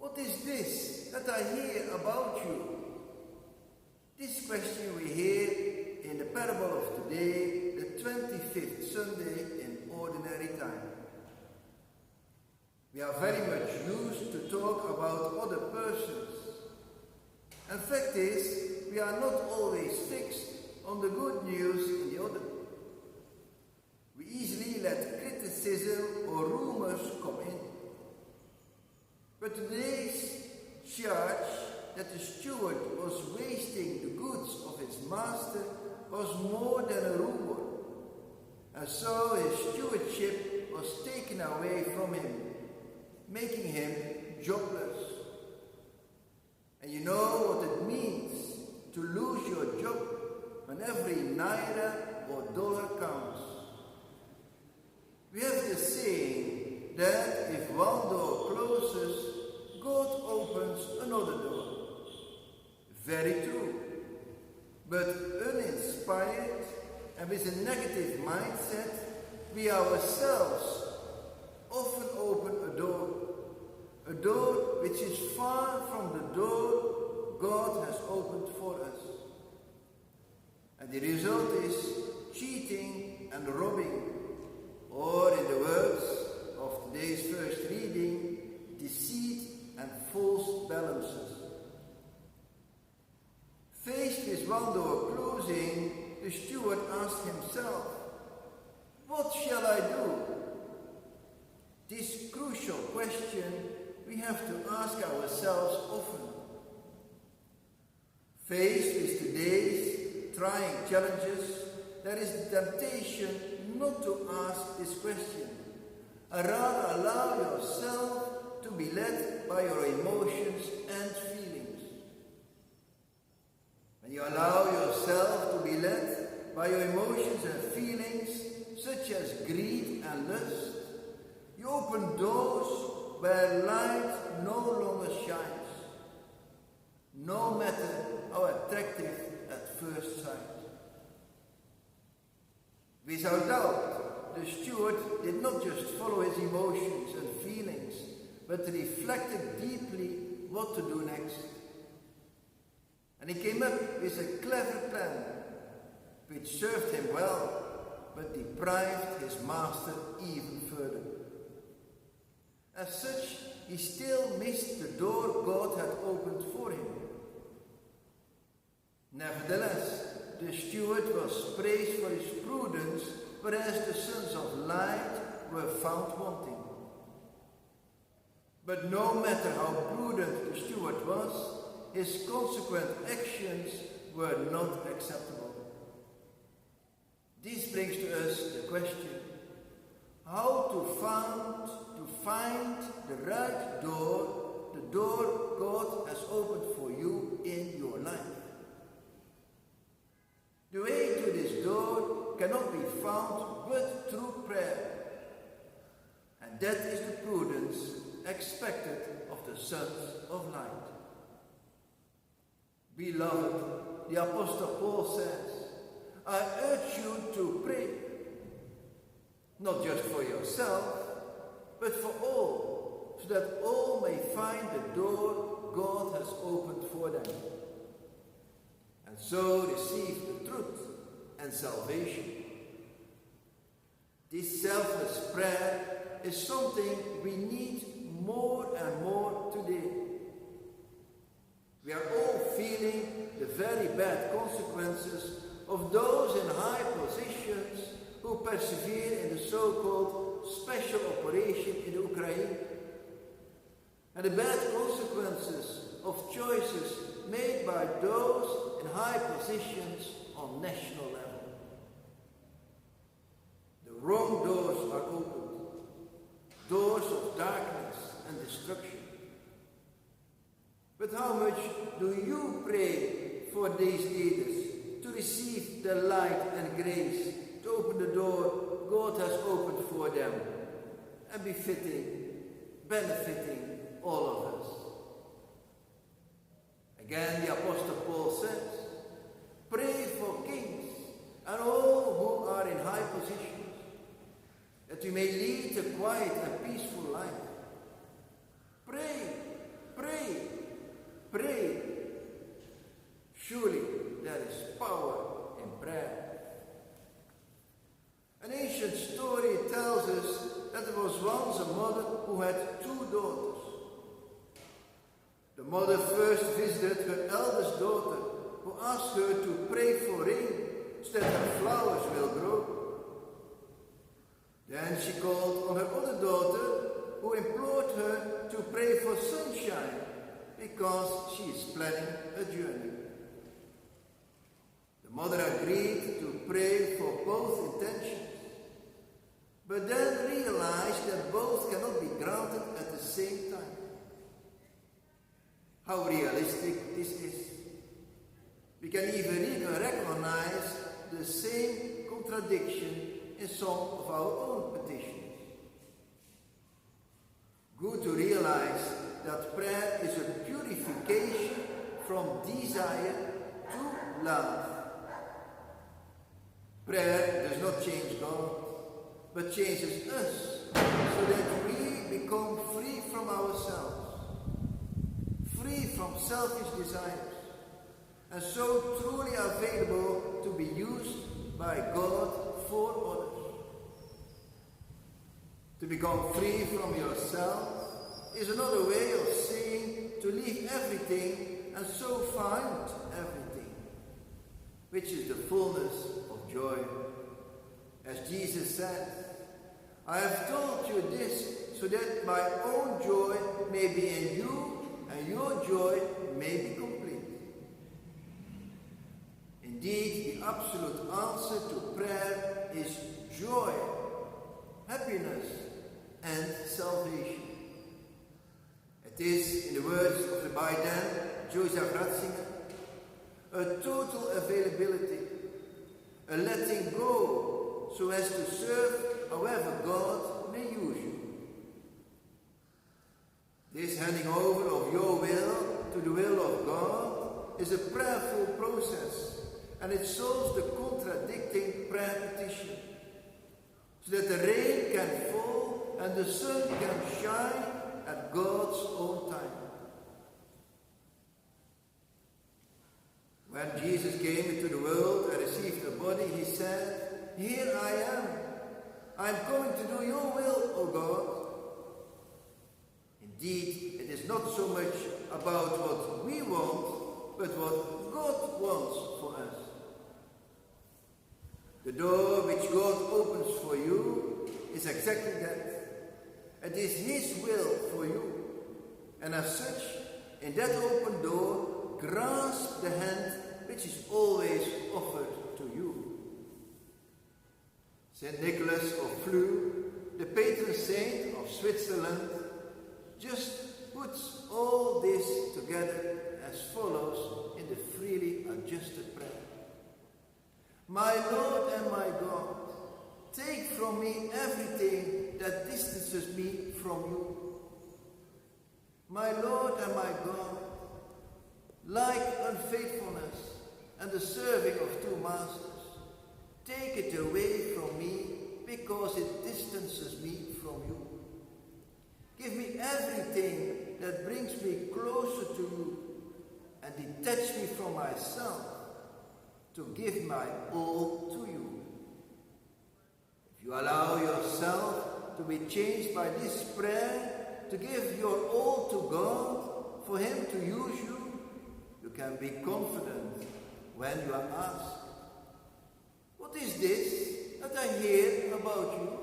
"What is this that I hear about you?" This question we hear in the parable of today, the 25th Sunday in Ordinary Time. We are very much used to talk about other persons. And fact is, we are not always fixed on the good news in the other. We easily let criticism or rumors come in. But today's charge that the steward was wasting the goods of his master was more than a rumor. And so his stewardship was taken away from him, making him jobless. And you know what it means to lose your job when every naira or dollar counts. We have the saying that if one door closes, God opens another door. Very true. But uninspired and with a negative mindset, we ourselves often open a door which is far from the door God has opened for us. And the result is cheating and robbing, or in the words of today's first reading, deceit and false balances. Faced with one door closing, the steward asked himself, "What shall I do?" This crucial question we have to ask ourselves often. Faced with today's trying challenges, there is the temptation not to ask this question, and rather allow yourself to be led by your emotions and feelings. When you allow yourself to be led by your emotions and feelings, such as greed and lust, you open doors where light no longer shines, no matter how attractive at first sight. Without doubt, the steward did not just follow his emotions and feelings, but reflected deeply what to do next. And he came up with a clever plan, which served him well, but deprived his master even further. As such, he still missed the door God had opened for him. Nevertheless, the steward was praised for his prudence, whereas the sons of light were found wanting. But no matter how prudent the steward was, his consequent actions were not acceptable. This brings to us the question, how to find the right door, the door God has opened for you in your life. The way to this door cannot be found but through prayer. And that is the prudence expected of the sons of light. Beloved, the Apostle Paul says, I urge you to pray, not just for yourself, but for all, so that all may find the door God has opened for them, and so receive the truth and salvation. This selfless prayer is something we need more and more today. We are all feeling the very bad consequences of those in high positions who persevere in the so-called special operation in Ukraine, and the bad consequences of choices made by those in high positions on national level. The wrong doors are opened, doors of darkness and destruction. But how much do you pray for these leaders to receive the light and grace to open the door God has opened for them and benefiting all of us? Again, the Apostle Paul says, pray for kings and all who are in high positions, that we may lead a quiet and peaceful life. Pray Pray. Pray. Surely there is power in prayer. An ancient story tells us that there was once a mother who had 2 daughters. The mother first visited her eldest daughter, who asked her to pray for rain so that her flowers will grow. Then she called on her other daughter, who implored her to pray for sunshine because she is planning a journey. The mother agreed to pray for both intentions, but then realized that both cannot be granted at the same time. How realistic this is. We can even recognize the same contradiction in some of our own petitions. Good to realize that prayer is a purification from desire to love. Prayer does not change God, but changes us so that we become free from ourselves, free from selfish desires, and so truly available to be used by God for others. To become free from yourself is another way of saying to leave everything and so find everything, which is the fullness of joy. As Jesus said, I have told you this so that my own joy may be in you and your joy may be complete. Indeed, the absolute answer to prayer is joy, happiness, and salvation. It is, in the words of the by then Joseph Ratzinger, a total availability, a letting go so as to serve however God may use you. This handing over of your will to the will of God is a prayerful process, and it solves the contradicting prayer petition, so that the rain can fall and the sun can shine at God's own time. When Jesus came into the world and received a body, he said, "Here I am. I am coming to do your will, O God." Indeed, it is not so much about what we want, but what God wants for us. The door which God opens for you is exactly that. It is His will for you. And as such, in that open door, grasp the hand which is always offered to you. St. Nicholas of Flue, the patron saint of Switzerland, just puts all this together as follows in the freely adjusted prayer. My Lord and my God, take from me everything that distances me from you. My Lord and my God, like unfaithfulness and the serving of 2 masters, take it away from me because it distances me from you. Give me everything that brings me closer to you and detach me from myself to give my all to you. If you allow yourself to be changed by this prayer, to give your all to God, for Him to use you, you can be confident when you are asked, "What is this that I hear about you?"